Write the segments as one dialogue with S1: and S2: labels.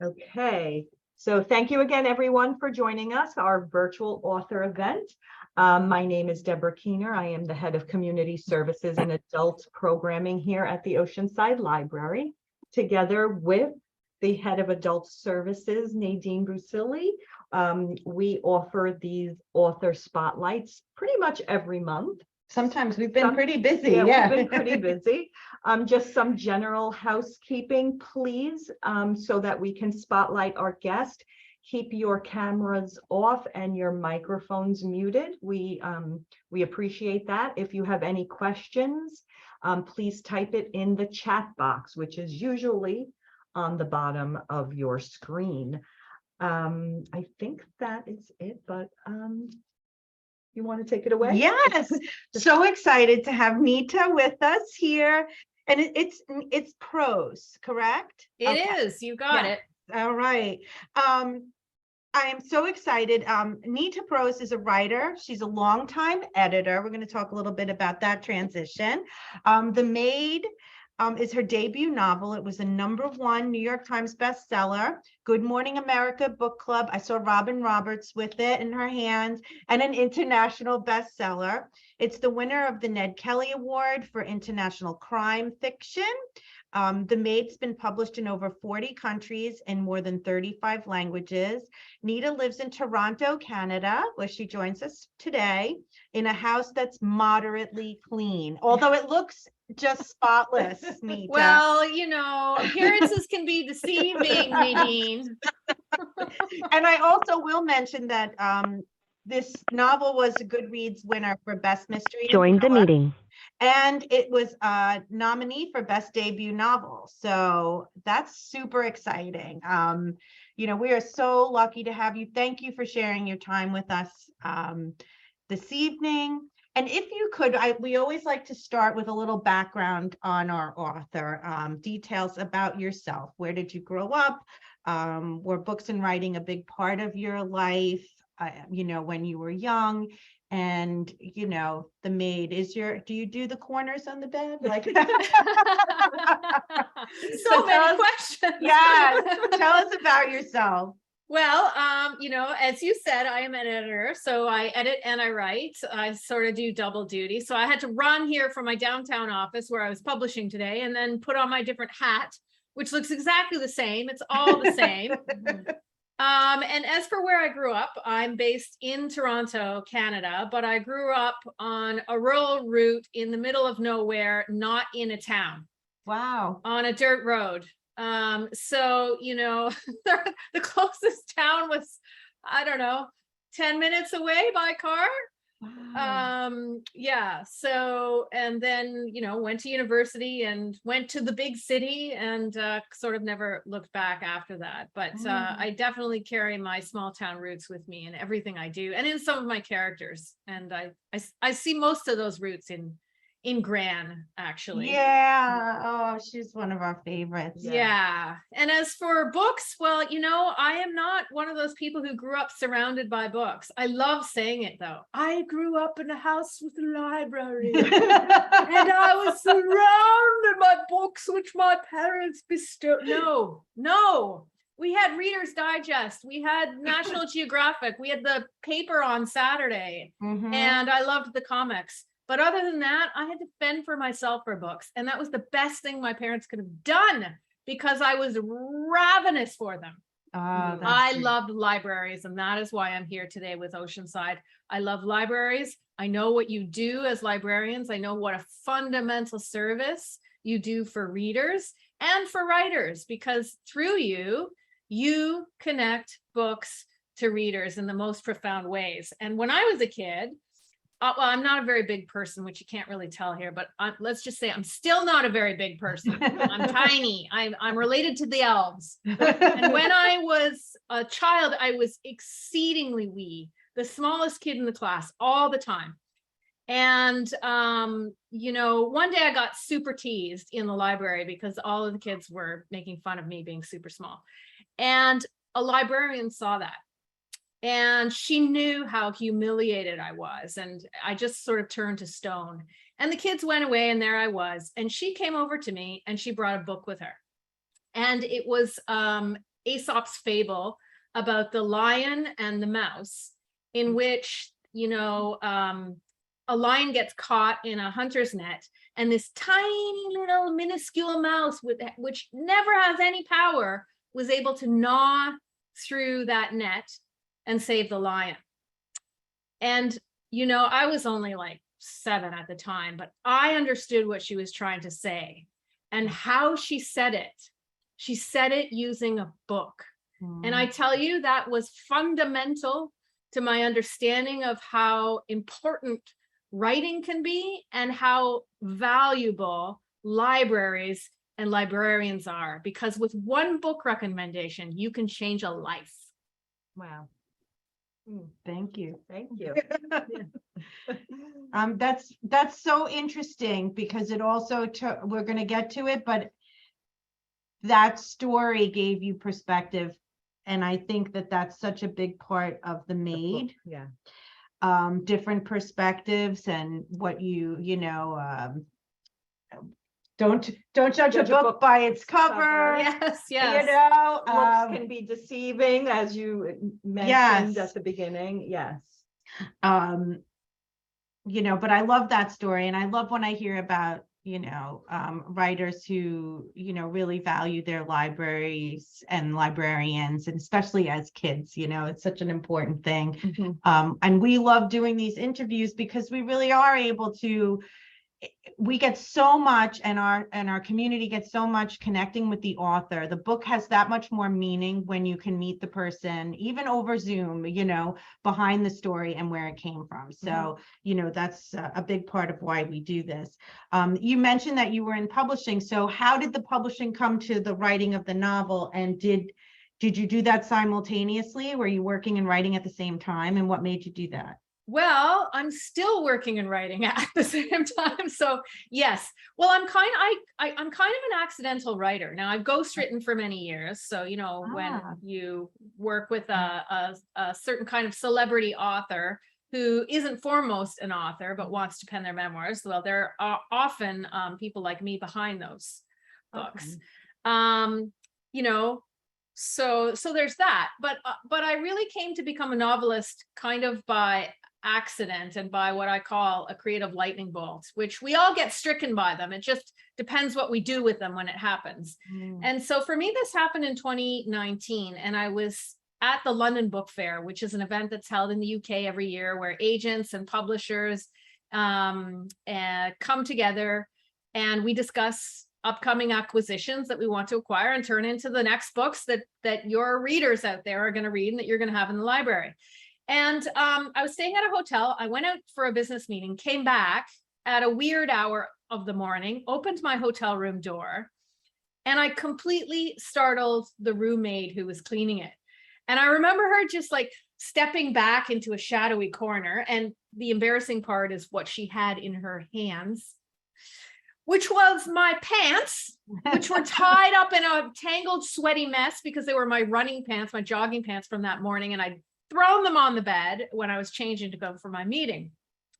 S1: Okay, so thank you again, everyone, for joining us, our virtual author event. My name is Deborah Keener. I am the head of community services and adult programming here at the Oceanside Library, together with the head of adult services, Nadine Brusili. We offer these author spotlights pretty much every month.
S2: Sometimes we've been pretty busy.
S1: Yeah, we've been pretty busy. Just some general housekeeping, please, so that we can spotlight our guest. Keep your cameras off and your microphones muted. We appreciate that. If you have any questions, please type it in the chat box, which is usually on the bottom of your screen. I think that is it, but you want to take it away?
S2: Yes, so excited to have Nita with us here. And it's prose, correct?
S3: It is. You got it.
S2: All right. I am so excited. Nita Prose is a writer. She's a longtime editor. We're going to talk a little bit about that transition. The Maid is her debut novel. It was a #1 New York Times bestseller. Good Morning America book club. I saw Robin Roberts with it in her hands, and an international bestseller. It's the winner of the Ned Kelly Award for International Crime Fiction. The Maid's been published in over 40 countries in more than 35 languages. Nita lives in Toronto, Canada, where she joins us today, in a house that's moderately clean, although it looks just spotless, Nita.
S3: Well, you know, appearances can be deceiving, Nadine.
S2: And I also will mention that this novel was a Goodreads winner for Best Mystery.
S4: Join the meeting.
S2: And it was a nominee for Best Debut Novel. So that's super exciting. You know, we are so lucky to have you. Thank you for sharing your time with us this evening. And if you could, we always like to start with a little background on our author, details about yourself. Where did you grow up? Were books and writing a big part of your life, you know, when you were young? And, you know, The Maid do you do the corners on the bed? Like,
S3: so many questions.
S2: Yeah, tell us about yourself.
S3: Well, you know, as you said, I am an editor, so I edit and I write. I sort of do double duty. So I had to run here from my downtown office where I was publishing today and then put on my different hat, which looks exactly the same. It's all the same. And as for where I grew up, I'm based in Toronto, Canada, but I grew up on a rural route in the middle of nowhere, not in a town.
S2: Wow.
S3: On a dirt road. So, you know, the closest town was, I don't know, 10 minutes away by car.
S2: Wow.
S3: Yeah. So, and then, you know, went to university and went to the big city and sort of never looked back after that. But I definitely carry my small town roots with me in everything I do and in some of my characters. And I see most of those roots in Gran, actually.
S2: Yeah. Oh, she's one of our favorites.
S3: Yeah. And as for books, well, you know, I am not one of those people who grew up surrounded by books. I love saying it, though. I grew up in a house with a library and I was surrounded by books which my parents bestowed. No. We had Reader's Digest. We had National Geographic. We had the paper on Saturday. And I loved the comics. But other than that, I had to fend for myself for books. And that was the best thing my parents could have done because I was ravenous for them. I loved libraries, and that is why I'm here today with Oceanside. I love libraries. I know what you do as librarians. I know what a fundamental service you do for readers and for writers, because through you connect books to readers in the most profound ways. And when I was a kid, well, I'm not a very big person, which you can't really tell here, but let's just say I'm still not a very big person. I'm tiny. I'm related to the elves. And when I was a child, I was exceedingly wee, the smallest kid in the class all the time. And, you know, one day I got super teased in the library because all of the kids were making fun of me being super small. And a librarian saw that. And she knew how humiliated I was. And I just sort of turned to stone. And the kids went away and there I was. And she came over to me and she brought a book with her. And it was Aesop's fable about the lion and the mouse, in which, you know, a lion gets caught in a hunter's net, and this tiny little minuscule mouse which never has any power was able to gnaw through that net and save the lion. And, you know, I was only like 7 at the time, but I understood what she was trying to say and how she said it. She said it using a book. And I tell you, that was fundamental to my understanding of how important writing can be and how valuable libraries and librarians are, because with one book recommendation, you can change a life.
S1: Wow.
S2: Thank you.
S1: Thank you.
S2: That's so interesting, because it also took, we're going to get to it, but that story gave you perspective. And I think that that's such a big part of the Maid.
S1: Yeah.
S2: Different perspectives and what you know, don't judge a book by its cover.
S3: Yes,
S2: You
S3: yes.
S2: know,
S1: Looks can be deceiving, as you mentioned at the beginning. Yes.
S2: You know, but I love that story, and I love when I hear about, you know, writers who, you know, really value their libraries and librarians, and especially as kids, you know, it's such an important thing. And we love doing these interviews because we really are able to, we get so much, and our community gets so much connecting with the author. The book has that much more meaning when you can meet the person, even over Zoom, you know, behind the story and where it came from. So, you know, that's a big part of why we do this. You mentioned that you were in publishing. So how did the publishing come to the writing of the novel? And did you do that simultaneously? Were you working and writing at the same time? And what made you do that?
S3: Well, I'm still working and writing at the same time. So yes, well, I'm kind of an accidental writer. Now I've ghostwritten for many years. So, you know, when you work with a certain kind of celebrity author who isn't foremost an author, but wants to pen their memoirs, well, there are often people like me behind those books. You know, so there's that. But I really came to become a novelist kind of by accident and by what I call a creative lightning bolt, which we all get stricken by them. It just depends what we do with them when it happens. And so for me, this happened in 2019, and I was at the London Book Fair, which is an event that's held in the UK every year, where agents and publishers come together, and we discuss upcoming acquisitions that we want to acquire and turn into the next books that your readers out there are going to read and that you're going to have in the library. And I was staying at a hotel. I went out for a business meeting, came back at a weird hour of the morning, opened my hotel room door, and I completely startled the roommate who was cleaning it. And I remember her just like stepping back into a shadowy corner. And the embarrassing part is what she had in her hands, which was my pants, which were tied up in a tangled, sweaty mess because they were my running pants, my jogging pants from that morning. And I'd thrown them on the bed when I was changing to go for my meeting,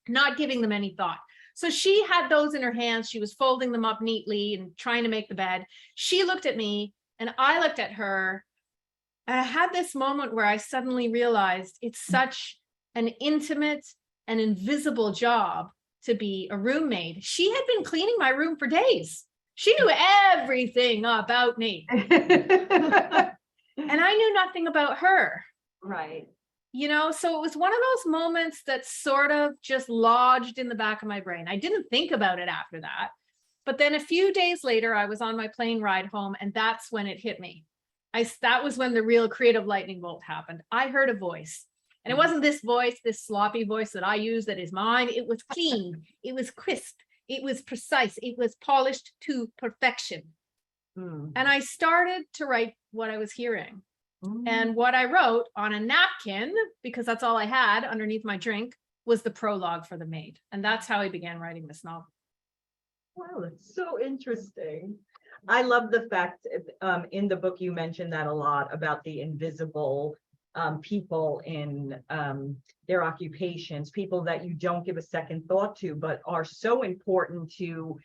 S3: not giving them any thought. So she had those in her hands. She was folding them up neatly and trying to make the bed. She looked at me and I looked at her. And I had this moment where I suddenly realized it's such an intimate and invisible job to be a roommate. She had been cleaning my room for days. She knew everything about me. And I knew nothing about her.
S1: Right.
S3: You know, so it was one of those moments that sort of just lodged in the back of my brain. I didn't think about it after that. But then a few days later, I was on my plane ride home, and that's when it hit me. That was when the real creative lightning bolt happened. I heard a voice. And it wasn't this voice, this sloppy voice that I use that is mine. It was clean. It was crisp. It was precise. It was polished to perfection. And I started to write what I was hearing. And what I wrote on a napkin, because that's all I had underneath my drink, was the prologue for The Maid. And that's how I began writing this novel.
S1: Wow, that's so interesting. I love the fact in the book you mentioned that a lot about the invisible people in their occupations, people that you don't give a second thought to, but are so important to,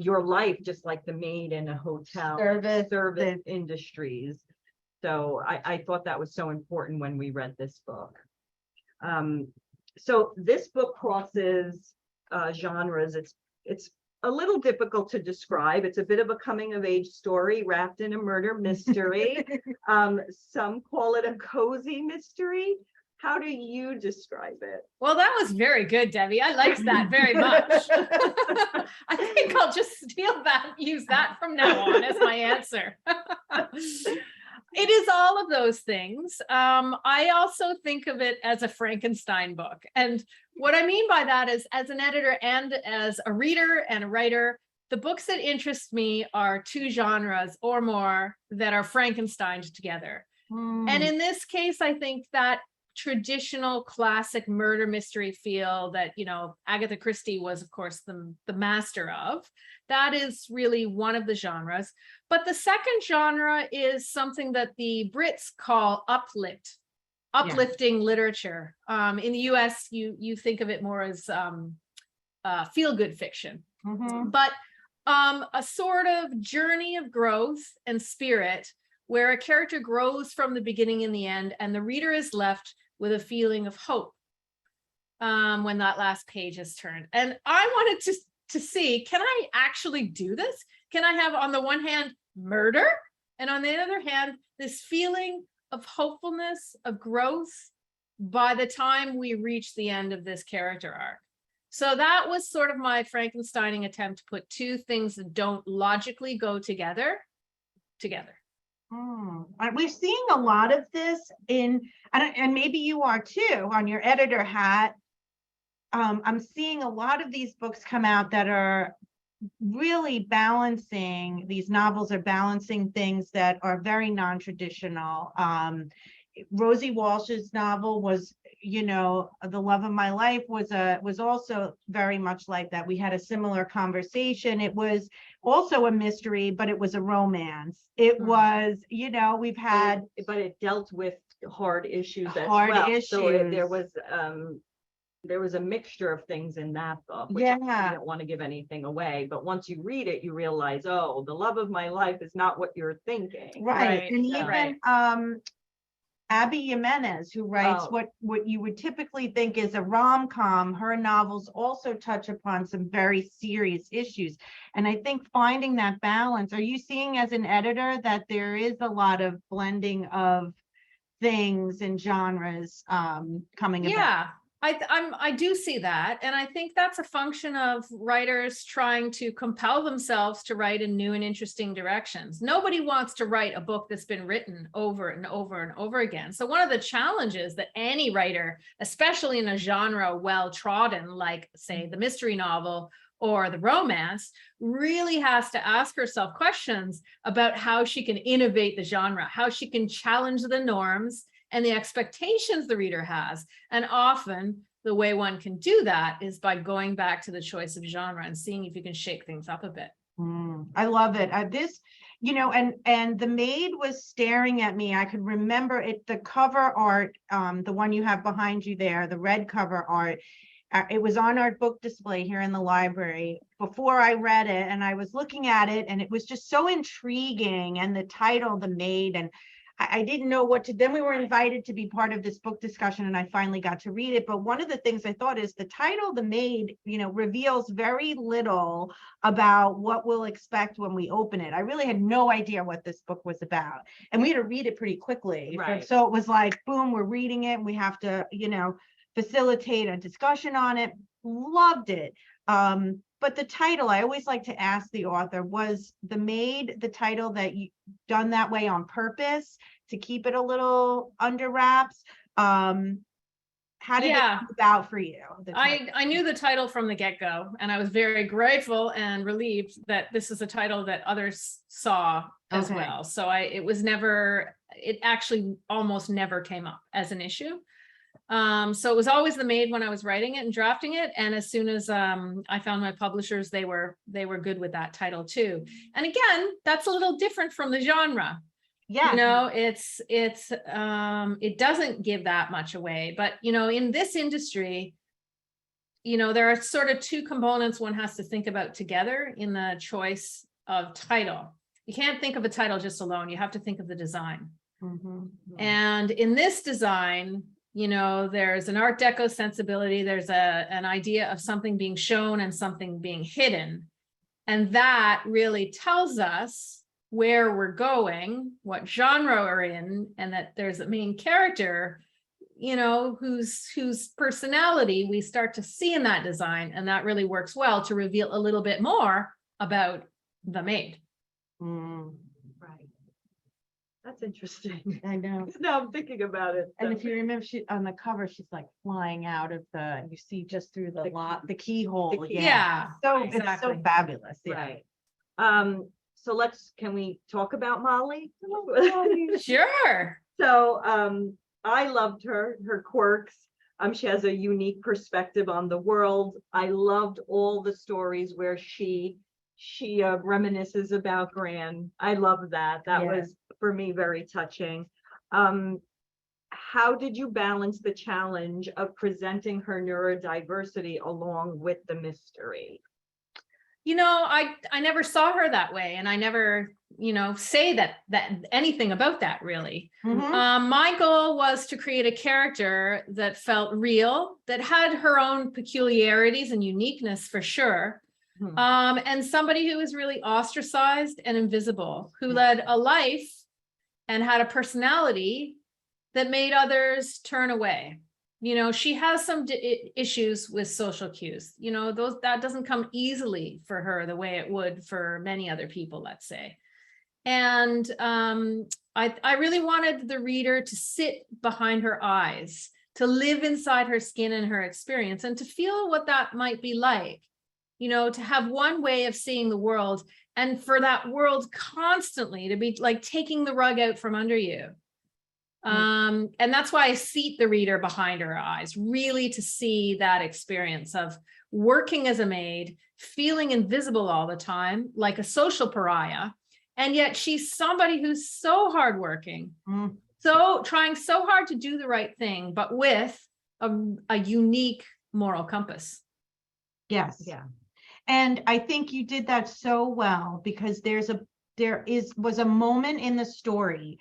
S1: your life, just like the maid in a hotel, service industries. So I thought that was so important when we read this book. So this book crosses genres. It's a little difficult to describe. It's a bit of a coming of age story wrapped in a murder mystery. Some call it a cozy mystery. How do you describe it?
S3: Well, that was very good, Debbie. I liked that very much. I think I'll just steal that, use that from now on as my answer. It is all of those things. I also think of it as a Frankenstein book. And what I mean by that is, as an editor and as a reader and a writer, the books that interest me are two genres or more that are Frankensteined together. And in this case, I think that traditional classic murder mystery feel that, you know, Agatha Christie was, of course, the master of. That is really one of the genres. But the second genre is something that the Brits call uplifting literature. In the US, you think of it more as feel-good fiction. But a sort of journey of growth and spirit where a character grows from the beginning and the end, and the reader is left with a feeling of hope when that last page is turned. And I wanted to see, can I actually do this? Can I have, on the one hand, murder, and on the other hand, this feeling of hopefulness, of growth by the time we reach the end of this character arc? So that was sort of my Frankensteining attempt to put two things that don't logically go together.
S2: We're seeing a lot of this in, and maybe you are too, on your editor hat. I'm seeing a lot of these books come out that are really balancing, these novels are balancing things that are very non-traditional. Rosie Walsh's novel was, you know, The Love of My Life was also very much like that. We had a similar conversation. It was also a mystery, but it was a romance. It was, you know, we've had,
S1: but it dealt with hard issues as
S2: hard
S1: well.
S2: issues.
S1: So there was a mixture of things in that book, which I don't want to give anything away, but once you read it, you realize, oh, the love of my life is not what you're thinking.
S2: Right. And even Abby Jimenez, who writes what you would typically think is a rom-com, her novels also touch upon some very serious issues. And I think finding that balance, are you seeing as an editor that there is a lot of blending of things and genres coming about?
S3: Yeah, I do see that. And I think that's a function of writers trying to compel themselves to write in new and interesting directions. Nobody wants to write a book that's been written over and over and over again. So one of the challenges that any writer, especially in a genre well-trodden, like say the mystery novel or the romance, really has to ask herself questions about how she can innovate the genre, how she can challenge the norms and the expectations the reader has. And often the way one can do that is by going back to the choice of genre and seeing if you can shake things up a bit.
S2: I love it. This, you know, and the Maid was staring at me. I could remember it, the cover art, the one you have behind you there, the red cover art. It was on our book display here in the library before I read it, and I was looking at it, and it was just so intriguing. And the title, The Maid, and I didn't know what to, then we were invited to be part of this book discussion, and I finally got to read it. But one of the things I thought is the title, The Maid, you know, reveals very little about what we'll expect when we open it. I really had no idea what this book was about, and we had to read it pretty quickly.
S1: Right.
S2: So it was like, boom, we're reading it, and we have to, you know, facilitate a discussion on it. Loved it. But the title, I always like to ask the author, was The Maid the title that you done that way on purpose to keep it a little under wraps? How did it come about for you?
S3: I knew the title from the get-go, and I was very grateful and relieved that this is a title that others saw as well. So it actually almost never came up as an issue. So it was always The Maid when I was writing it and drafting it. And as soon as I found my publishers, they were good with that title too. And again, that's a little different from the genre.
S2: Yeah.
S3: You know, it doesn't give that much away, but you know, in this industry, there are sort of two components one has to think about together in the choice of title. You can't think of a title just alone. You have to think of the design. And in this design, there's an Art Deco sensibility. There's an idea of something being shown and something being hidden. And that really tells us where we're going, what genre we're in, and that there's a main character, whose personality we start to see in that design. And that really works well to reveal a little bit more about the maid.
S1: Right. That's interesting.
S2: I know.
S1: Now I'm thinking about it.
S2: And
S1: so.
S2: if you remember, she on the cover, she's like flying out of you see just through the keyhole.
S3: Yeah.
S2: So
S3: exactly.
S2: it's so fabulous. Yeah.
S1: Right. So can we talk about Molly?
S3: Sure.
S1: So I loved her quirks. She has a unique perspective on the world. I loved all the stories where she reminisces about Gran. I love that. That was for me very touching. How did you balance the challenge of presenting her neurodiversity along with the mystery?
S3: I never saw her that way, and I never, say that anything about that really. My goal was to create a character that felt real, that had her own peculiarities and uniqueness for sure. And somebody who was really ostracized and invisible, who led a life and had a personality that made others turn away. She has some issues with social cues, that doesn't come easily for her the way it would for many other people, let's say. And I really wanted the reader to sit behind her eyes, to live inside her skin and her experience, and to feel what that might be like, to have one way of seeing the world, and for that world constantly to be like taking the rug out from under you. And that's why I seat the reader behind her eyes, really to see that experience of working as a maid, feeling invisible all the time, like a social pariah. And yet she's somebody who's so hardworking, so trying so hard to do the right thing, but with a unique moral compass.
S2: Yes.
S1: Yeah.
S2: And I think you did that so well, because was a moment in the story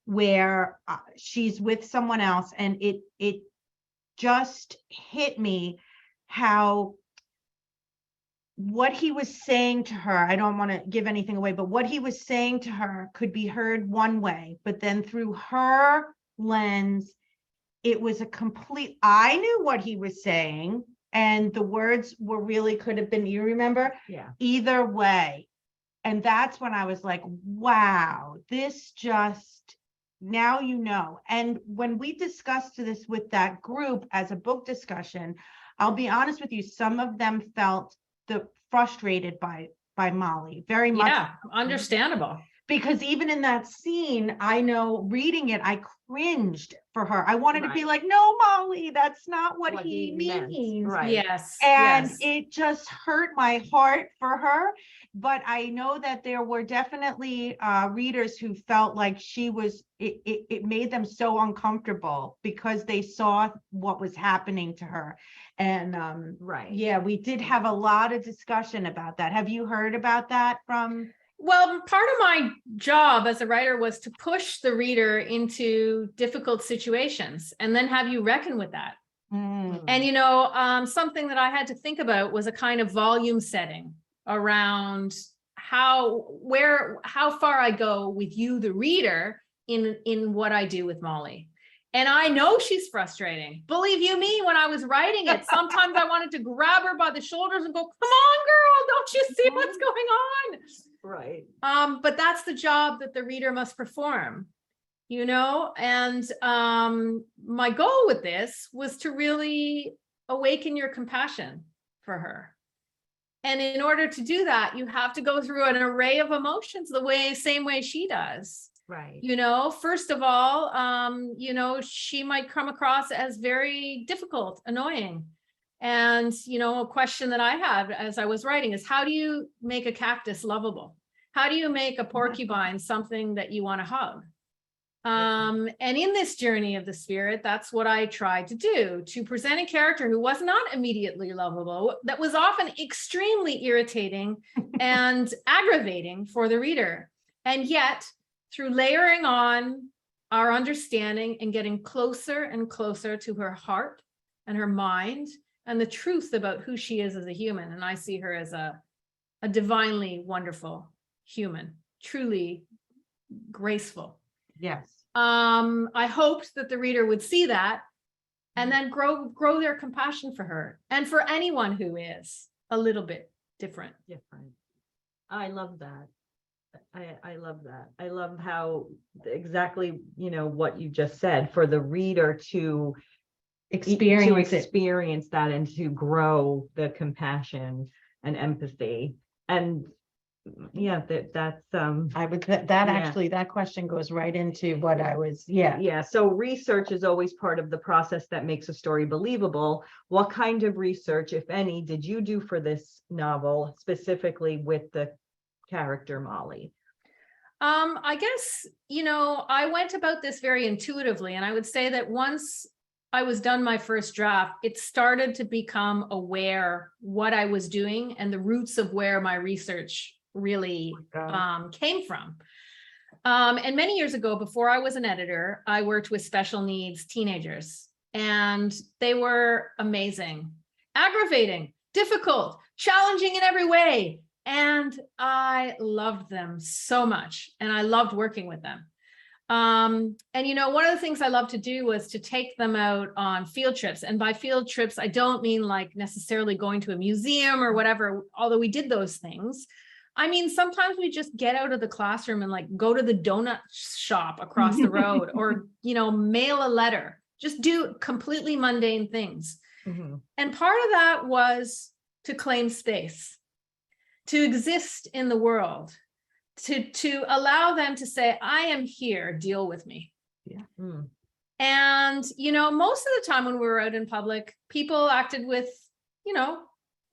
S2: where she's with someone else, and it just hit me how what he was saying to her, I don't want to give anything away, but what he was saying to her could be heard one way, but then through her lens, it was I knew what he was saying, and the words could have been, you remember?
S1: Yeah.
S2: Either way. And that's when I was like, wow, this just, now you know. And when we discussed this with that group as a book discussion, I'll be honest with you, some of them felt frustrated by Molly, very much.
S3: Yeah, understandable.
S2: Because even in that scene, I know reading it, I cringed for her. I wanted to be like, no, Molly, that's not what he means.
S1: Right.
S3: Yes.
S2: And
S3: yes.
S2: it just hurt my heart for her. But I know that there were definitely readers who felt like it made them so uncomfortable because they saw what was happening to her. And
S1: right.
S2: Yeah, we did have a lot of discussion about that. Have you heard about that from?
S3: Well, part of my job as a writer was to push the reader into difficult situations and then have you reckon with that. And, something that I had to think about was a kind of volume setting around how far I go with you, the reader, in what I do with Molly. And I know she's frustrating. Believe you me, when I was writing it, sometimes I wanted to grab her by the shoulders and go, come on, girl, don't you see what's going on?
S1: Right.
S3: But that's the job that the reader must perform, and my goal with this was to really awaken your compassion for her. And in order to do that, you have to go through an array of emotions same way she does.
S1: Right.
S3: First of all, she might come across as very difficult, annoying. And, a question that I had as I was writing is, how do you make a cactus lovable? How do you make a porcupine something that you want to hug? And in this journey of the spirit, that's what I tried to do, to present a character who was not immediately lovable, that was often extremely irritating and aggravating for the reader. And yet, through layering on our understanding and getting closer and closer to her heart and her mind and the truth about who she is as a human, and I see her as a divinely wonderful human, truly graceful.
S2: Yes.
S3: I hoped that the reader would see that and then grow their compassion for her and for anyone who is a little bit different.
S1: I love that. I love that. I love how exactly, what you just said, for the reader to experience that and to grow the compassion and empathy. And yeah, that's
S2: I would actually, that question goes right into what I was,
S1: so research is always part of the process that makes a story believable. What kind of research, if any, did you do for this novel, specifically with the character Molly?
S3: I guess, I went about this very intuitively, and I would say that once I was done my first draft, it started to become aware what I was doing and the roots of where my research really came from. And many years ago, before I was an editor, I worked with special needs teenagers, and they were amazing, aggravating, difficult, challenging in every way. And I loved them so much, and I loved working with them. And one of the things I loved to do was to take them out on field trips. And by field trips, I don't mean like necessarily going to a museum or whatever, although we did those things. I mean, sometimes we just get out of the classroom and like go to the donut shop across the road or, mail a letter, just do completely mundane things.
S1: Mm-hmm.
S3: And part of that was to claim space, to exist in the world, to allow them to say, I am here, deal with me.
S1: Yeah. Mm.
S3: And, most of the time when we were out in public, people acted with,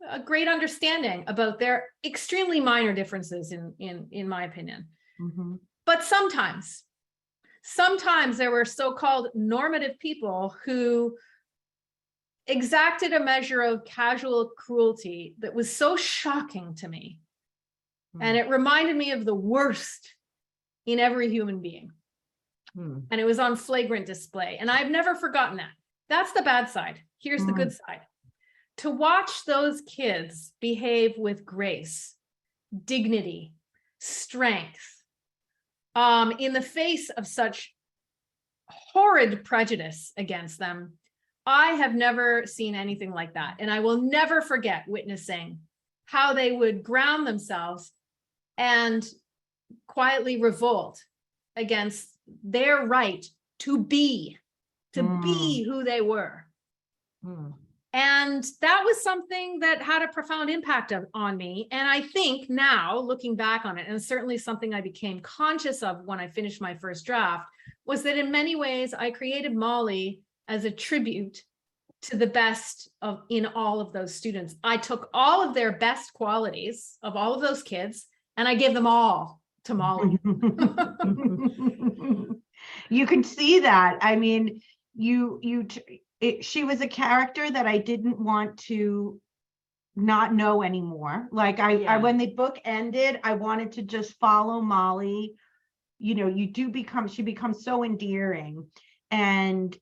S3: a great understanding about their extremely minor differences in my opinion.
S2: Mm-hmm.
S3: But sometimes there were so-called normative people who exacted a measure of casual cruelty that was so shocking to me. And it reminded me of the worst in every human being. And it was on flagrant display. And I've never forgotten that. That's the bad side. Here's the good side. To watch those kids behave with grace, dignity, strength, in the face of such horrid prejudice against them, I have never seen anything like that. And I will never forget witnessing how they would ground themselves and quietly revolt against their right to be who they were. And that was something that had a profound impact on me. And I think now, looking back on it, and certainly something I became conscious of when I finished my first draft, was that in many ways, I created Molly as a tribute to the best in all of those students. I took all of their best qualities of all of those kids, and I gave them all to Molly.
S2: You can see that. I mean, she was a character that I didn't want to not know anymore. Like I when the book ended, I wanted to just follow Molly. She becomes so endearing, and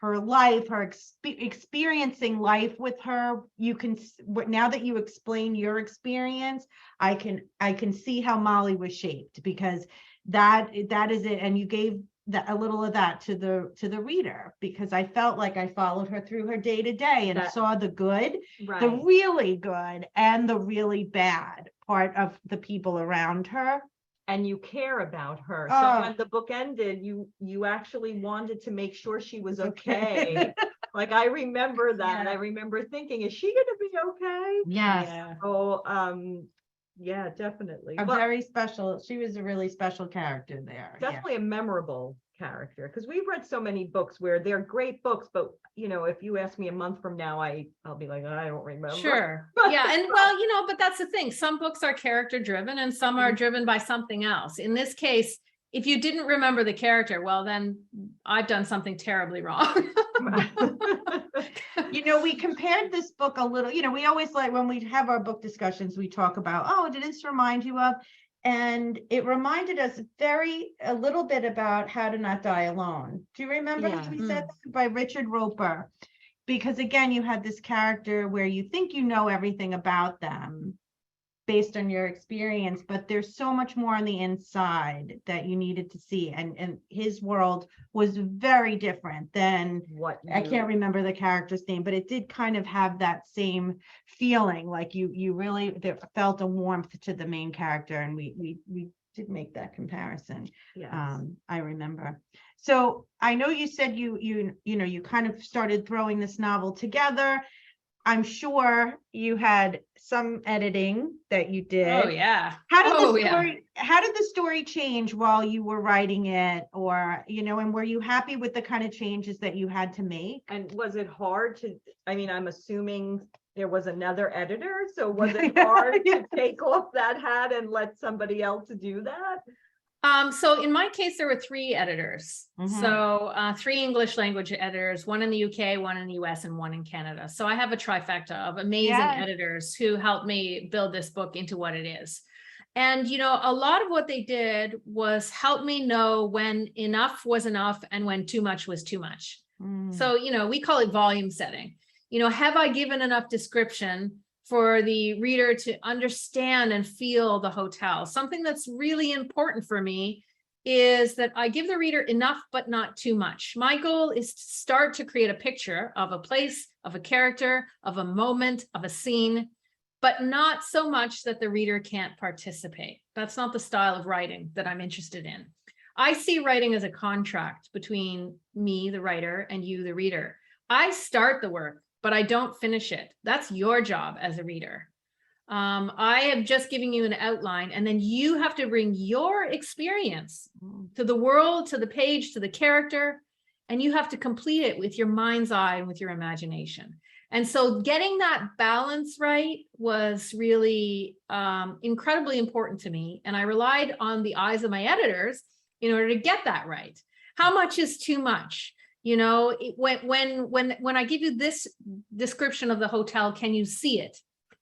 S2: her life, her experiencing life with her, now that you explain your experience, I can see how Molly was shaped, because that is it. And you gave a little of that to the reader, because I felt like I followed her through her day to day and saw the good, the really good and the really bad part of the people around her.
S1: And you care about her. So when the book ended, you actually wanted to make sure she was okay. Like, I remember that. I remember thinking, is she going to be okay?
S2: Yes.
S1: So Yeah, definitely.
S2: A
S1: Well,
S2: very special, she was a really special character there. Yeah.
S1: definitely a memorable character, because we've read so many books where they're great books, but if you ask me a month from now, I'll be like, I don't remember.
S3: Sure. Yeah. And well, but that's the thing. Some books are character driven and some are driven by something else. In this case, if you didn't remember the character, well, then I've done something terribly wrong.
S2: We compared this book a little, we always like when we have our book discussions, we talk about, oh, did this remind you of? And it reminded us a little bit about How to Not Die Alone. Do you remember how we said that? By Richard Roper? Because again, you had this character where you think you know everything about them based on your experience, but there's so much more on the inside that you needed to see. And his world was very different than I can't remember the character's name, but it did kind of have that same feeling, like you really felt a warmth to the main character, and we did make that comparison.
S1: Yes.
S2: I remember. So I know you said you kind of started throwing this novel together. I'm sure you had some editing that you did.
S3: Oh yeah.
S2: How did the story change while you were writing it, or and were you happy with the kind of changes that you had to make?
S1: And was it hard I'm assuming there was another editor, so was it hard to take off that hat and let somebody else do that?
S3: So in my case, there were 3 editors. So 3 English language editors, 1 in the UK, 1 in the US, and 1 in Canada. So I have a trifecta of amazing editors who helped me build this book into what it is. And, a lot of what they did was help me know when enough was enough and when too much was too much. So, we call it volume setting. Have I given enough description for the reader to understand and feel the hotel? Something that's really important for me is that I give the reader enough, but not too much. My goal is to start to create a picture of a place, of a character, of a moment, of a scene, but not so much that the reader can't participate. That's not the style of writing that I'm interested in. I see writing as a contract between me, the writer, and you, the reader. I start the work, but I don't finish it. That's your job as a reader. I am just giving you an outline, and then you have to bring your experience to the world, to the page, to the character, and you have to complete it with your mind's eye and with your imagination. And so getting that balance right was really incredibly important to me. And I relied on the eyes of my editors in order to get that right. How much is too much? When I give you this description of the hotel, can you see it?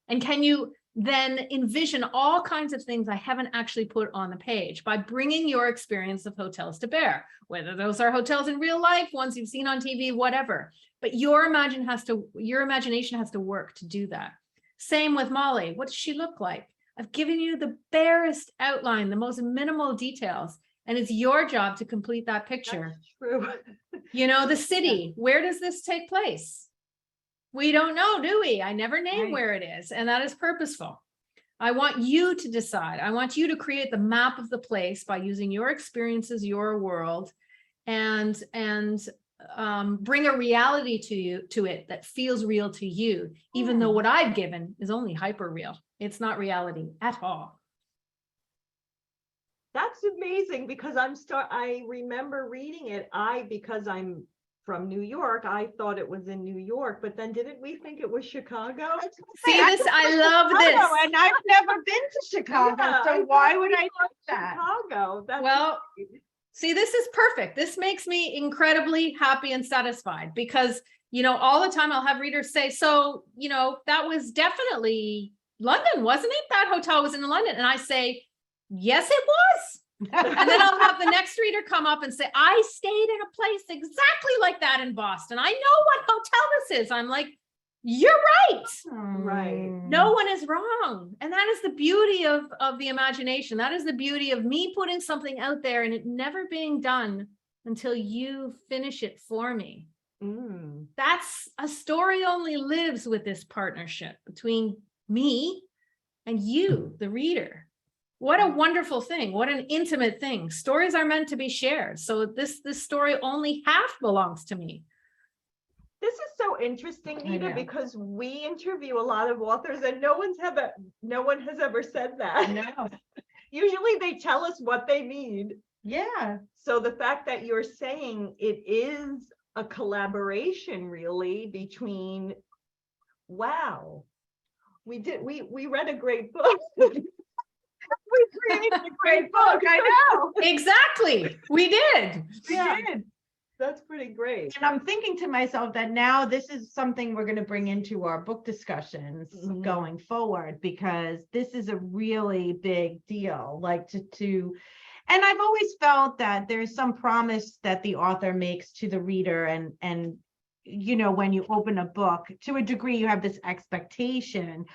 S3: And can you then envision all kinds of things I haven't actually put on the page by bringing your experience of hotels to bear, whether those are hotels in real life, ones you've seen on TV, whatever. But your imagination has to work to do that. Same with Molly. What does she look like? I've given you the barest outline, the most minimal details. And it's your job to complete that picture.
S1: That's true.
S3: The city, where does this take place? We don't know, do we? I never name where it is, and that is purposeful. I want you to decide. I want you to create the map of the place by using your experiences, your world, and bring a reality to it that feels real to you, even though what I've given is only hyper real. It's not reality at all.
S1: That's amazing, because I remember reading it. Because I'm from New York, I thought it was in New York, but then didn't we think it was Chicago?
S3: See this? I love this.
S2: And I've never been to Chicago, so why would I know that?
S1: Chicago.
S3: See, this is perfect. This makes me incredibly happy and satisfied, because, all the time I'll have readers say, so, that was definitely London, wasn't it? That hotel was in London. And I say, yes, it was. And then I'll have the next reader come up and say, I stayed in a place exactly like that in Boston. I know what hotel this is. I'm like, you're right.
S1: Right.
S3: No one is wrong. And that is the beauty of the imagination. That is the beauty of me putting something out there and it never being done until you finish it for me. That's a story only lives with this partnership between me and you, the reader. What a wonderful thing. What an intimate thing. Stories are meant to be shared. So this story only half belongs to me.
S1: This is so interesting,
S2: I
S1: Nita,
S2: know.
S1: because we interview a lot of authors and no one has ever said that.
S2: No.
S1: Usually they tell us what they need.
S2: Yeah.
S1: So the fact that you're saying it is a collaboration really between, wow, we read a great book. We created a great book.
S2: I know.
S3: Exactly. We did.
S2: We
S1: Yeah.
S2: did.
S1: That's pretty great.
S2: And I'm thinking to myself that now this is something we're going to bring into our book discussions
S1: Mhm.
S2: going forward, because this is a really big deal. Like to, and I've always felt that there's some promise that the author makes to the reader, and you know, when you open a book, to a degree, you have this expectation,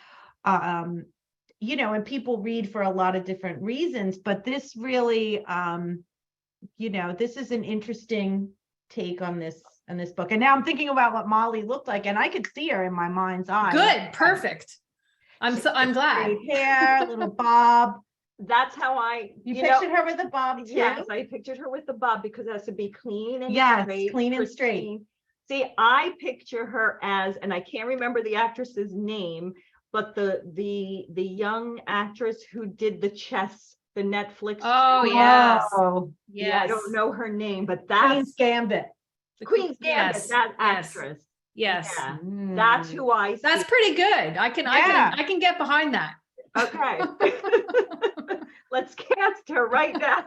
S2: you know, and people read for a lot of different reasons, but this really, you know, this is an interesting take on this book. And now I'm thinking about what Molly looked like, and I could see her in my mind's eye.
S3: Good. Perfect. I'm glad.
S2: Straight hair, little bob.
S1: That's how
S2: You
S1: know,
S2: pictured her with a bob too?
S1: yes, I pictured her with the bob because it has to be clean and
S2: Yes,
S1: straight,
S2: clean and straight.
S1: pristine. See, I picture her as, and I can't remember the actress's name, but the young actress who did the chess, the Netflix.
S3: Oh,
S1: show.
S3: yes.
S2: Oh,
S1: Yeah, I
S3: Yes.
S1: don't know her name, but
S2: Queen's
S1: that's
S2: Gambit.
S1: Queen's Gambit,
S3: Yes,
S1: that
S3: yes.
S1: actress.
S3: Yes.
S1: Yeah,
S2: Mm.
S1: that's who I see.
S3: That's pretty good.
S2: Yeah.
S3: I can get behind that.
S1: Okay. Let's cast her right now.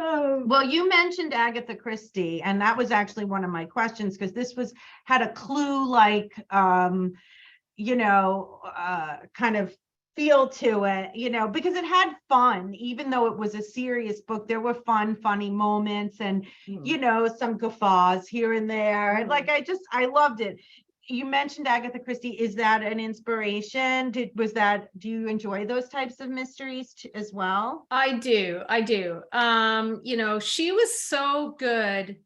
S1: Oh.
S2: Well, you mentioned Agatha Christie, and that was actually one of my questions, because this had a clue like, you know, kind of feel to it, you know, because it had fun, even though it was a serious book. There were funny moments, and you know, some guffaws here and there. And like, I loved it. You mentioned Agatha Christie. Is that an inspiration? Do you enjoy those types of mysteries as well?
S3: I do. You know, she was so good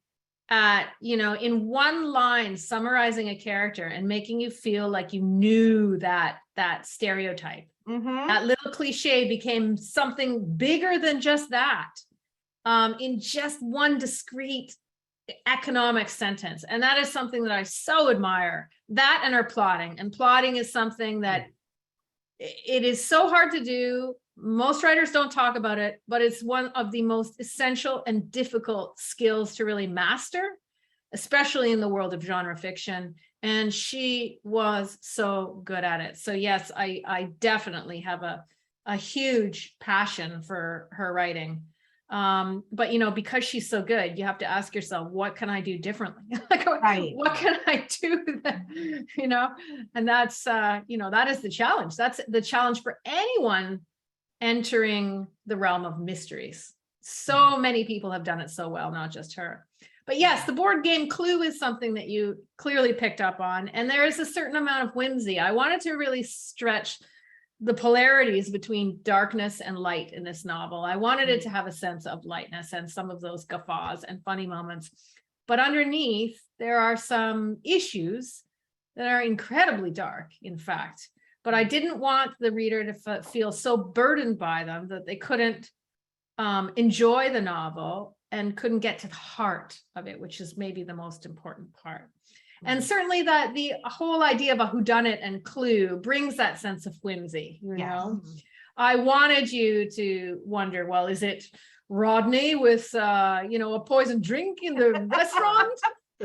S3: at, you know, in one line summarizing a character and making you feel like you knew that stereotype.
S2: Mm-hmm.
S3: That little cliche became something bigger than just that, in just one discrete economic sentence. And that is something that I so admire, that and her plotting. And plotting is something that it is so hard to do. Most writers don't talk about it, but it's one of the most essential and difficult skills to really master, especially in the world of genre fiction. And she was so good at it. So yes, I definitely have a huge passion for her writing. But you know, because she's so good, you have to ask yourself, what can I do differently? Like,
S2: Right.
S3: What can I do that, you know? And that's you know, that is the challenge. That's the challenge for anyone entering the realm of mysteries. So many people have done it so well, not just her. But yes, the board game Clue is something that you clearly picked up on, and there is a certain amount of whimsy. I wanted to really stretch the polarities between darkness and light in this novel. I wanted it to have a sense of lightness and some of those guffaws and funny moments. But underneath, there are some issues that are incredibly dark, in fact. But I didn't want the reader to feel so burdened by them that they couldn't enjoy the novel and couldn't get to the heart of it, which is maybe the most important part. And certainly that the whole idea of a whodunit and clue brings that sense of whimsy, you know. I wanted you to wonder, well, is it Rodney with, you know, a poisoned drink in the restaurant?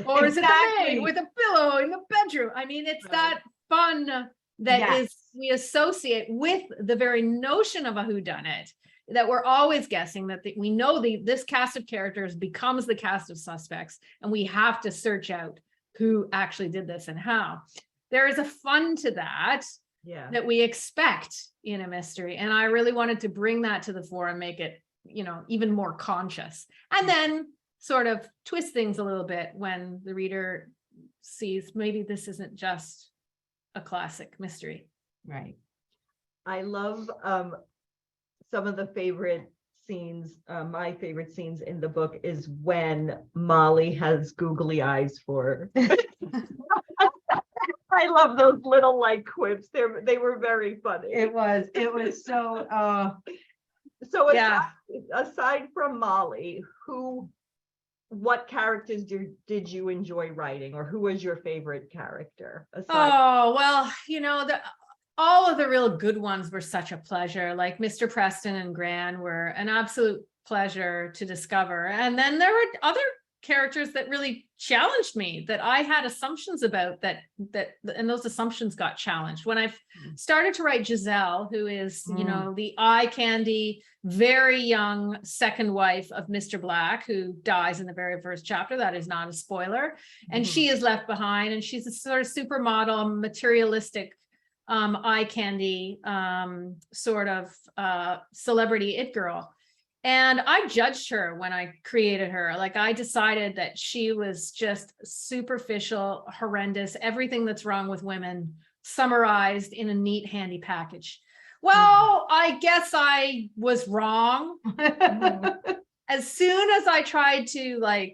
S3: Or is it the maid with a pillow in the bedroom? I mean, it's that fun that is we associate with the very notion of a whodunit, that we're always guessing, that we know this cast of characters becomes the cast of suspects, and we have to search out who actually did this and how. There is a fun to that that we expect in a mystery. And I really wanted to bring that to the fore and make it, you know, even more conscious. And then sort of twist things a little bit when the reader sees maybe this isn't just a classic mystery.
S2: Right.
S1: I love some of the favorite scenes. My favorite scenes in the book is when Molly has googly eyes for her. I love those little like quips. They were very funny.
S2: It was so
S1: So aside from Molly, who what characters did you enjoy writing, or who was your favorite character?
S3: Oh, well, all of the real good ones were such a pleasure. Like Mr. Preston and Gran were an absolute pleasure to discover. And then there were other characters that really challenged me, that I had assumptions about, and those assumptions got challenged. When I started to write Giselle, who is, the eye candy, very young second wife of Mr. Black, who dies in the very first chapter. That is not a spoiler. And she is left behind, and she's a sort of supermodel, materialistic, eye candy, sort of celebrity it girl. And I judged her when I created her. Like, I decided that she was just superficial, horrendous, everything that's wrong with women summarized in a neat, handy package. Well, I guess I was wrong. As soon as I tried to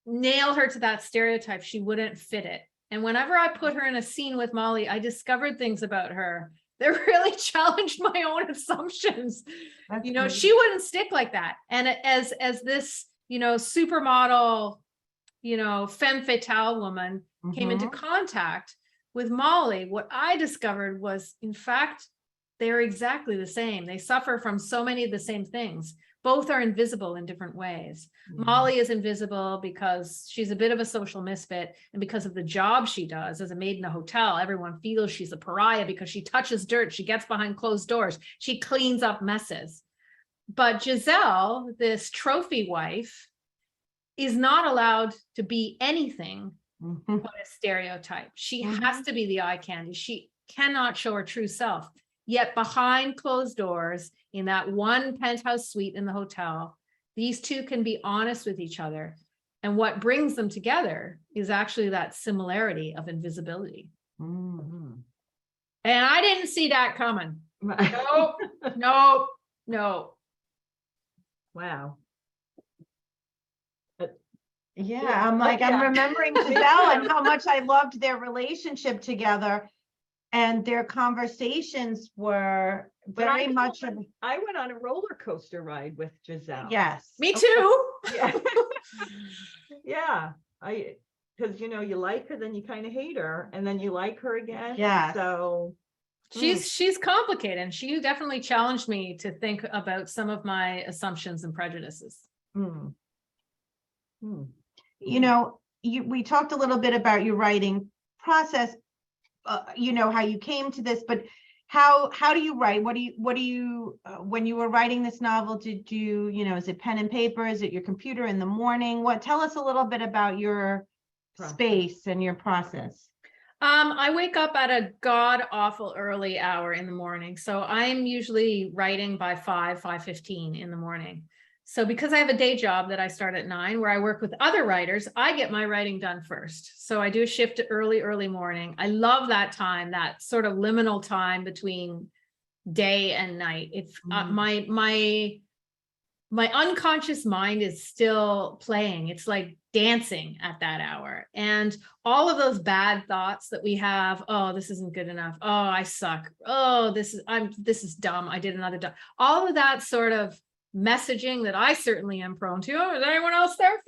S3: nail her to that stereotype, she wouldn't fit it. And whenever I put her in a scene with Molly, I discovered things about her that really challenged my own assumptions. She wouldn't stick like that. And as this, supermodel, femme fatale woman came into contact with Molly, what I discovered was, in fact, they're exactly the same. They suffer from so many of the same things. Both are invisible in different ways. Molly is invisible because she's a bit of a social misfit, and because of the job she does as a maid in a hotel, everyone feels she's a pariah because she touches dirt, she gets behind closed doors, she cleans up messes. But Giselle, this trophy wife, is not allowed to be anything but a stereotype. She has to be the eye candy. She cannot show her true self. Yet behind closed doors, in that one penthouse suite in the hotel, these two can be honest with each other. And what brings them together is actually that similarity of invisibility. And I didn't see that coming. Nope.
S1: Wow.
S2: Yeah, I'm remembering Giselle and how much I loved their relationship together. And their conversations were very much.
S1: I went on a roller coaster ride with Giselle.
S2: Yes.
S3: Me too.
S1: Yeah. Yeah. Because you like her, then you kind of hate her, and then you like her again.
S2: Yeah.
S1: So
S3: she's complicated, and she definitely challenged me to think about some of my assumptions and prejudices.
S2: We talked a little bit about your writing process. How you came to this, but how do you write? What do you when you were writing this novel, did you, is it pen and paper? Is it your computer in the morning? Tell us a little bit about your space and your process.
S3: I wake up at a god awful early hour in the morning. So I'm usually writing by 5:15 in the morning. So because I have a day job that I start at 9, where I work with other writers, I get my writing done first. So I do a shift early morning. I love that time, that sort of liminal time between day and night. It's my unconscious mind is still playing. It's like dancing at that hour. And all of those bad thoughts that we have, oh, this isn't good enough. Oh, I suck. Oh, this is dumb. I did another dumb. All of that sort of messaging that I certainly am prone to. Oh, is anyone else there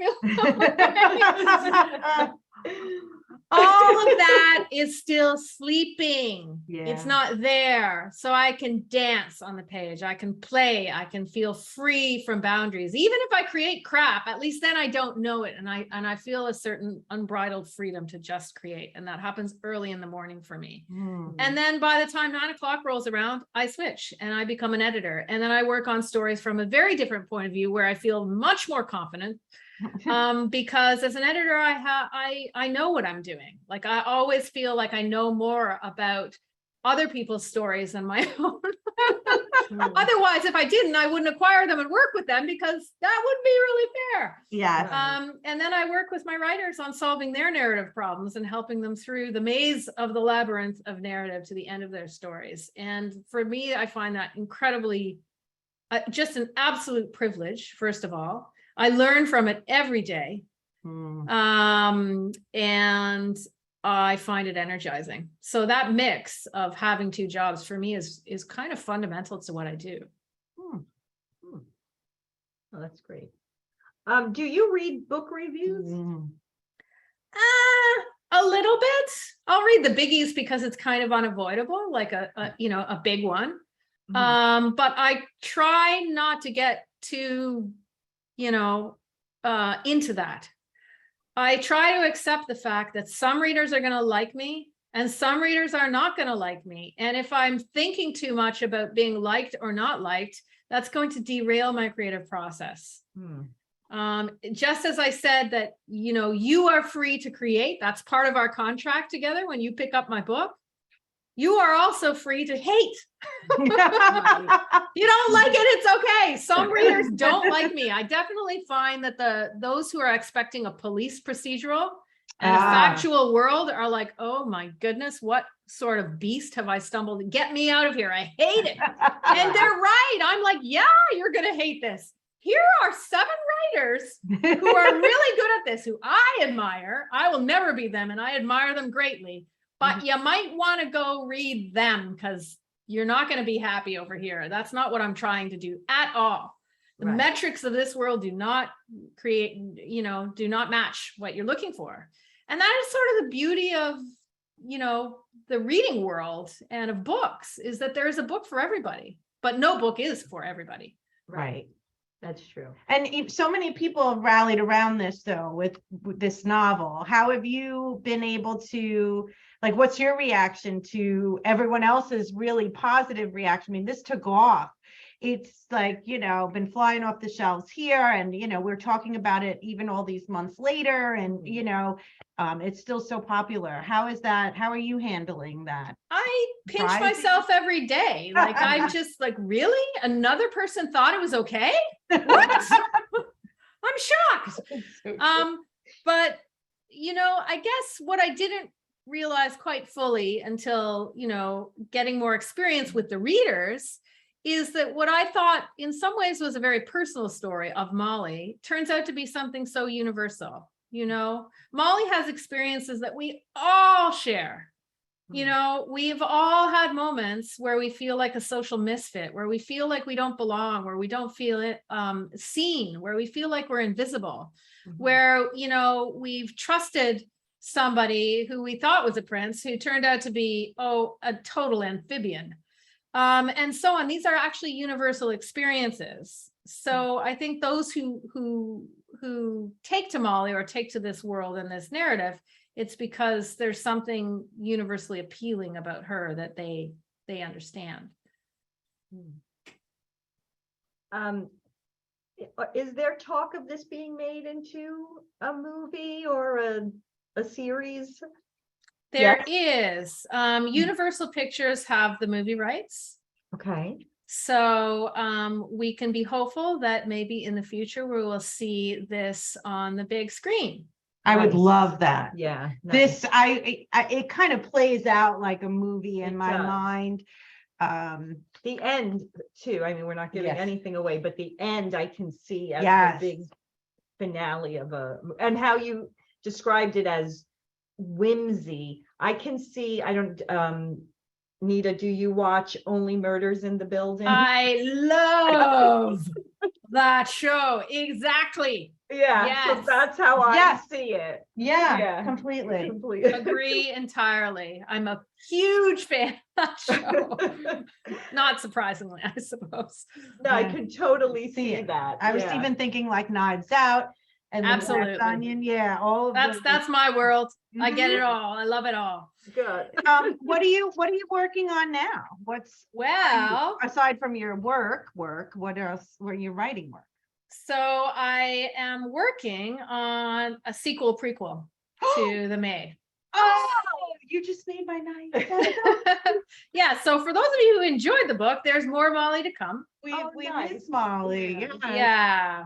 S3: all of that is still sleeping. It's not there. So I can dance on the page. I can play. I can feel free from boundaries. Even if I create crap, at least then I don't know it. And I feel a certain unbridled freedom to just create. And that happens early in the morning for me. And then by the time 9 o'clock rolls around, I switch and I become an editor. And then I work on stories from a very different point of view, where I feel much more confident. Because as an editor, I know what I'm doing. Like, I always feel like I know more about other people's stories than my own. Otherwise, if I didn't, I wouldn't acquire them and work with them, because that wouldn't be really fair. And then I work with my writers on solving their narrative problems and helping them through the maze of the labyrinth of narrative to the end of their stories. And for me, I find that incredibly, just an absolute privilege, first of all. I learn from it every day. And I find it energizing. So that mix of having 2 jobs for me is kind of fundamental to what I do.
S1: Oh, that's great. Do you read book reviews?
S3: A little bit. I'll read the biggies because it's kind of unavoidable, like a big one.
S1: Mhm.
S3: But I try not to get too, into that. I try to accept the fact that some readers are going to like me and some readers are not going to like me. And if I'm thinking too much about being liked or not liked, that's going to derail my creative process. Just as I said that, you are free to create, that's part of our contract together. When you pick up my book, you are also free to hate. You don't like it, it's okay. Some readers don't like me. I definitely find that those who are expecting a police procedural and a factual world are like, oh my goodness, what sort of beast have I stumbled? Get me out of here. I hate it. And they're right. I'm like, yeah, you're gonna hate this. Here are 7 writers who are really good at this, who I admire. I will never be them, and I admire them greatly. But you might want to go read them because you're not going to be happy over here. That's not what I'm trying to do at all. The metrics of this world do not do not match what you're looking for. And that is sort of the beauty of, the reading world and of books, is that there is a book for everybody, but no book is for everybody.
S2: Right.
S1: That's true.
S2: And so many people have rallied around this, though, with this novel. How have you been able to, what's your reaction to everyone else's really positive reaction? I mean, this took off. It's been flying off the shelves here, and, we're talking about it even all these months later, and, it's still so popular. How is that? How are you handling that?
S3: I pinch myself every day. I'm just really? Another person thought it was okay? What? I'm shocked. But, I guess what I didn't realize quite fully until, getting more experience with the readers is that what I thought in some ways was a very personal story of Molly turns out to be something so universal. Molly has experiences that we all share. We've all had moments where we feel like a social misfit, where we feel like we don't belong, where we don't feel it seen, where we feel like we're invisible, where, we've trusted somebody who we thought was a prince who turned out to be, a total amphibian. And so on. These are actually universal experiences. So I think those who take to Molly or take to this world and this narrative, it's because there's something universally appealing about her that they understand.
S1: Is there talk of this being made into a movie or a series?
S3: There is. Universal Pictures have the movie rights.
S1: Okay.
S3: So we can be hopeful that maybe in the future we will see this on the big screen.
S2: I would love that.
S1: Yeah.
S2: This, it kind of plays out like a movie in my mind.
S1: The end too. I mean, we're not giving anything away, but the end I can see as the big finale of and how you described it as whimsy. I can see, Nita, do you watch Only Murders in the Building?
S3: I love that show. Exactly.
S1: Yeah.
S3: Yes.
S1: So that's how I see it.
S2: Yeah. Completely.
S3: Agree entirely. I'm a huge fan of that show. Not surprisingly, I suppose.
S1: No, I could totally see that.
S2: I was even thinking Knives Out. And
S3: Absolutely.
S2: Onion, all of
S3: that's my world. I get it all. I love it all.
S1: Good.
S2: What are you working on now?
S3: Aside
S2: from your work, what else were you writing work?
S3: So I am working on a prequel to the Maid.
S2: Oh, you just made my night.
S3: Yeah, so for those of you who enjoyed the book, there's more Molly to come.
S2: We miss Molly.
S3: Yeah.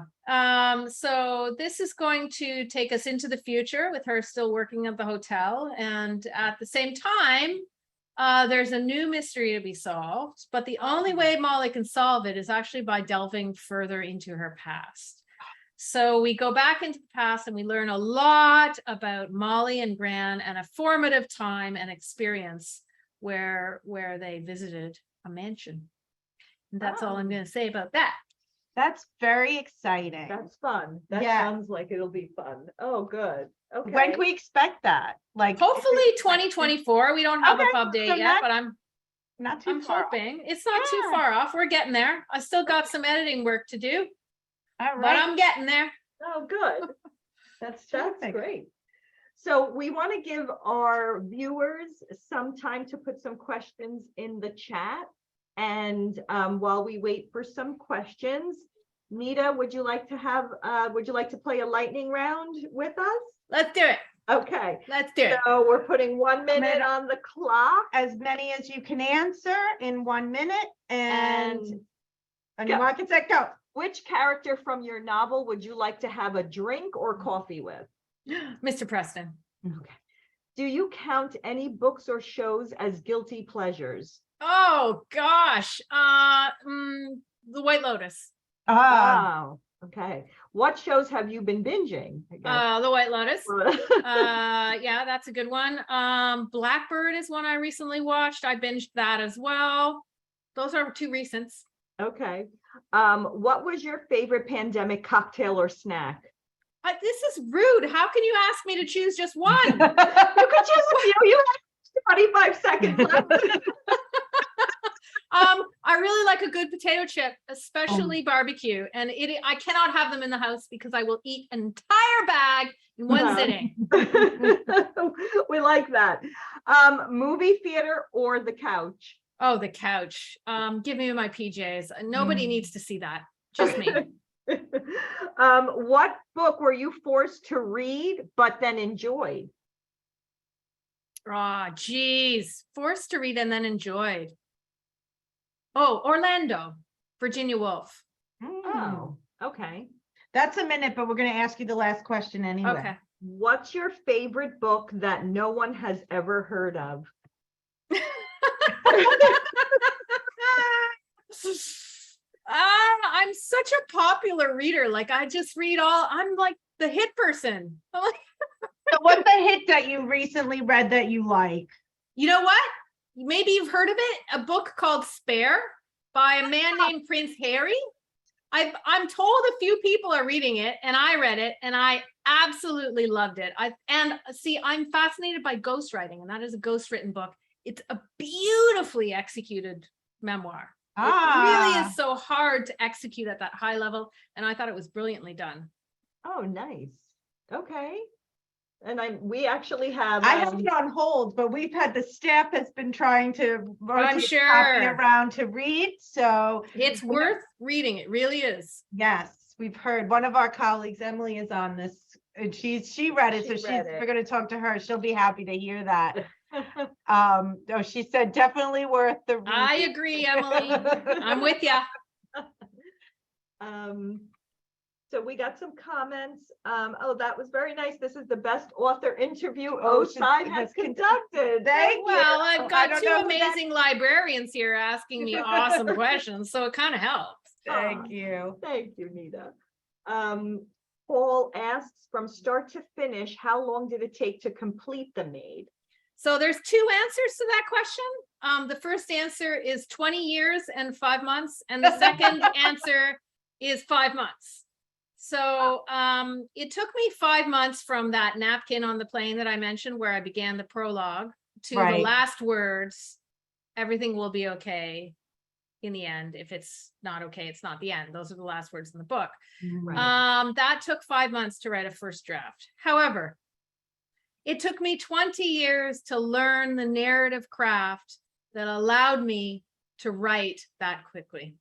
S3: So this is going to take us into the future with her still working at the hotel. And at the same time, there's a new mystery to be solved. But the only way Molly can solve it is actually by delving further into her past. So we go back into the past and we learn a lot about Molly and Gran and a formative time and experience where they visited a mansion. And that's all I'm going to say about that.
S2: That's very exciting.
S1: That's fun. That
S2: Yeah.
S1: sounds like it'll be fun. Oh, good. Okay.
S2: When can we expect that? Like
S3: Hopefully 2024. We don't have a
S2: Okay,
S3: pub date
S2: so
S3: yet,
S2: not-
S3: but I'm
S2: not too far off.
S3: hoping it's not too
S2: Yeah.
S3: far off. We're getting there. I still got some editing work to do,
S2: All
S3: but
S2: right.
S3: I'm getting there.
S1: Oh, good.
S2: That's
S1: That's
S2: terrific.
S1: great. So we want to give our viewers some time to put some questions in the chat. And while we wait for some questions, Nita, would you like to play a lightning round with us?
S3: Let's do it.
S1: Okay,
S3: Let's do it.
S1: so we're putting 1 minute
S2: minute.
S1: on the clock.
S2: As many as you can answer in 1 minute, and
S1: Go.
S2: you want to set go.
S1: Which character from your novel would you like to have a drink or coffee with?
S3: Mr. Preston.
S1: Okay. Do you count any books or shows as guilty pleasures?
S3: Oh gosh. The White Lotus.
S1: Oh, okay. What shows have you been binging? I guess.
S3: The White Lotus. Yeah, that's a good one. Blackbird is one I recently watched. I binged that as well. Those are 2 recents.
S1: Okay. What was your favorite pandemic cocktail or snack?
S3: This is rude. How can you ask me to choose just one?
S1: You could choose a few. You have 25 seconds left.
S3: I really like a good potato chip, especially barbecue. And I cannot have them in the house because I will eat an entire bag in one sitting.
S1: We like that. Movie theater or the couch?
S3: Oh, the couch. Give me my PJs. Nobody needs to see that. Just me.
S1: What book were you forced to read but then enjoyed?
S3: Oh, geez. Forced to read and then enjoyed. Oh, Orlando, Virginia Woolf.
S1: Oh, okay.
S2: That's a minute, but we're going to ask you the last question anyway.
S3: Okay.
S1: What's your favorite book that no one has ever heard of?
S3: I'm such a popular reader. Like I just read I'm like the hit person. I'm like,
S2: So what's the hit that you recently read that you like?
S3: you know what? Maybe you've heard of it. A book called Spare by a man named Prince Harry. I'm told a few people are reading it, and I read it, and I absolutely loved it. I'm fascinated by ghostwriting, and that is a ghostwritten book. It's a beautifully executed memoir. It really is so hard to execute at that high level, and I thought it was brilliantly done.
S1: Oh, nice. Okay. And we actually have.
S2: I have it on hold, but the staff has been trying to rotate the copy around to read. So
S3: it's worth reading. It really is.
S2: Yes, we've heard one of our colleagues, Emily, is on this, and she read it. We're going to talk to her. She'll be happy to hear that. She said definitely worth the read.
S3: I agree, Emily. I'm with you.
S1: So we got some comments. Oh, that was very nice. This is the best author interview Oceanside has conducted. Thank you.
S3: Well, I've got 2 amazing librarians here asking me awesome questions, so it kind of helps.
S2: Thank you.
S1: Thank you, Nita. Paul asks, from start to finish, how long did it take to complete The Maid?
S3: So there's 2 answers to that question. The first answer is 20 years and 5 months, and the second answer is 5 months. So it took me 5 months from that napkin on the plane that I mentioned, where I began the prologue, to the last words, everything will be okay in the end. If it's not okay, it's not the end. Those are the last words in the book.
S1: Right.
S3: That took 5 months to write a first draft. However, it took me 20 years to learn the narrative craft that allowed me to write that quickly.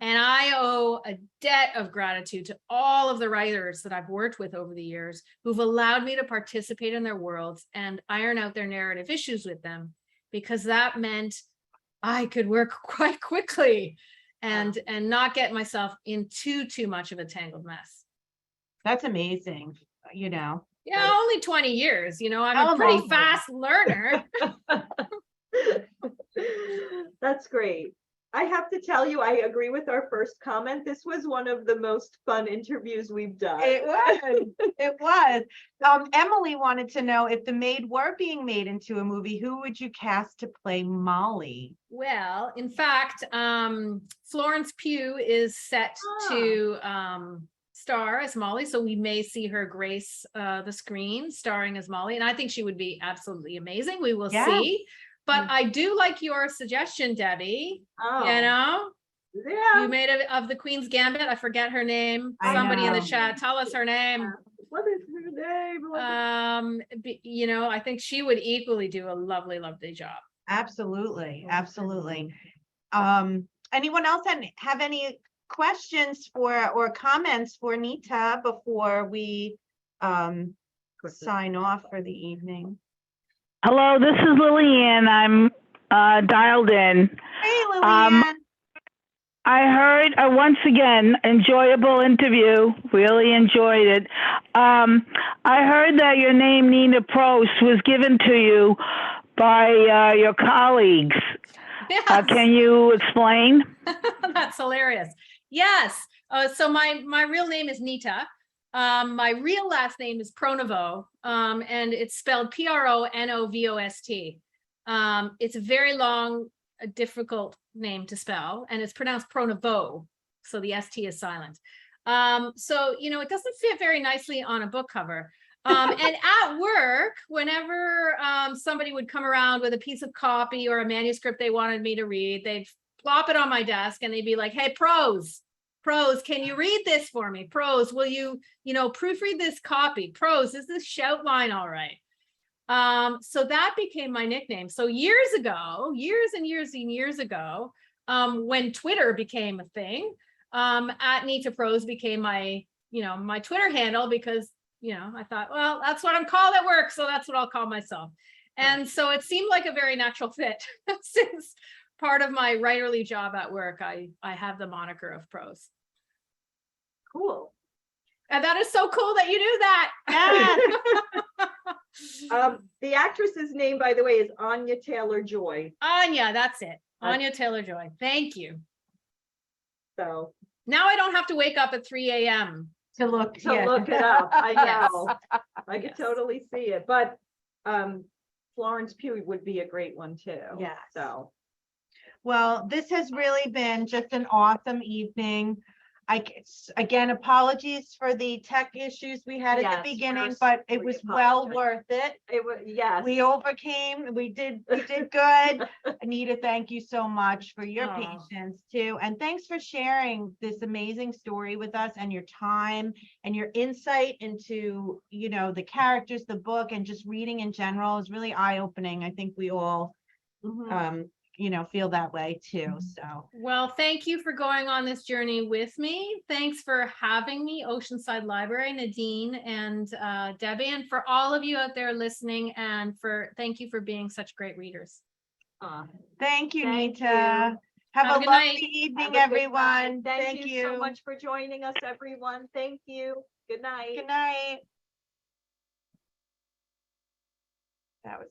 S3: And I owe a debt of gratitude to all of the writers that I've worked with over the years who've allowed me to participate in their worlds and iron out their narrative issues with them, because that meant I could work quite quickly and not get myself in too much of a tangled mess.
S2: That's amazing.
S3: Yeah, only 20 years. I'm a pretty fast learner.
S1: That's great. I have to tell you, I agree with our first comment. This was one of the most fun interviews we've done.
S2: It was. It was. Emily wanted to know if The Maid were being made into a movie, who would you cast to play Molly?
S3: Well, in fact, Florence Pugh is set to star as Molly, so we may see her grace the screen starring as Molly, and I think she would be absolutely amazing. We will see. But I do like your suggestion, Debbie.
S1: Oh,
S3: You know,
S1: yeah.
S3: you made it of the Queen's Gambit. I forget her name.
S2: I
S3: Somebody in the
S2: know.
S3: chat, tell us her name.
S1: What is her name?
S3: You know, I think she would equally do a lovely, lovely job.
S2: Absolutely. Absolutely. Anyone else have any questions for or comments for Nita before we sign off for the evening?
S4: Hello, this is Lillian. I'm dialed in.
S2: Hey, Lillian.
S4: I heard once again, enjoyable interview. Really enjoyed it. I heard that your name, Nita Prose, was given to you by your colleagues.
S3: Yes.
S4: Can you explain?
S3: That's hilarious. Yes. So my real name is Nita. My real last name is Pronovost, and it's spelled Pronovost. It's a very long, difficult name to spell, and it's pronounced Pronovost, so the ST is silent. So, you know, it doesn't fit very nicely on a book cover. And at work, whenever somebody would come around with a piece of copy or a manuscript they wanted me to read, they'd plop it on my desk and they'd be like, hey, Prose, can you read this for me? Prose, will you proofread this copy? Prose, is this shout line all right? So that became my nickname. So years and years ago, when Twitter became a thing, at Nita Prose became my Twitter handle, because, I thought, well, that's what I'm called at work, so that's what I'll call myself. And so it seemed like a very natural fit since part of my writerly job at work, I have the moniker of Prose.
S1: Cool.
S3: And that is so cool that you knew that.
S1: Yes. The actress's name, by the way, is Anya Taylor-Joy.
S3: Anya, that's it. Anya Taylor-Joy. Thank you.
S1: So
S3: now I don't have to wake up at 3 a.m.
S2: to look
S1: it up. I
S3: Yes.
S1: know. I could totally see it. But Florence Pugh would be a great one too.
S2: Yes.
S1: So
S2: well, this has really been just an awesome evening. Again, apologies for the tech issues we had at the beginning, but it was well worth it.
S1: it was, yes.
S2: We overcame. We did good. Anita, thank you so much for your patience too. And thanks for sharing this amazing story with us, and your time and your insight into, the characters, the book, and just reading in general is really eye-opening. I think we all feel that way too. So,
S3: well, thank you for going on this journey with me. Thanks for having me, Oceanside Library, Nadine and Debbie, and for all of you out there listening, and thank you for being such great readers.
S2: thank you,
S1: Thank
S2: Nita.
S1: you.
S2: Have a
S3: good
S2: lovely
S3: night.
S2: evening, everyone.
S1: Thank you so much for joining us, everyone. Thank you. Good night.
S2: Good night. That was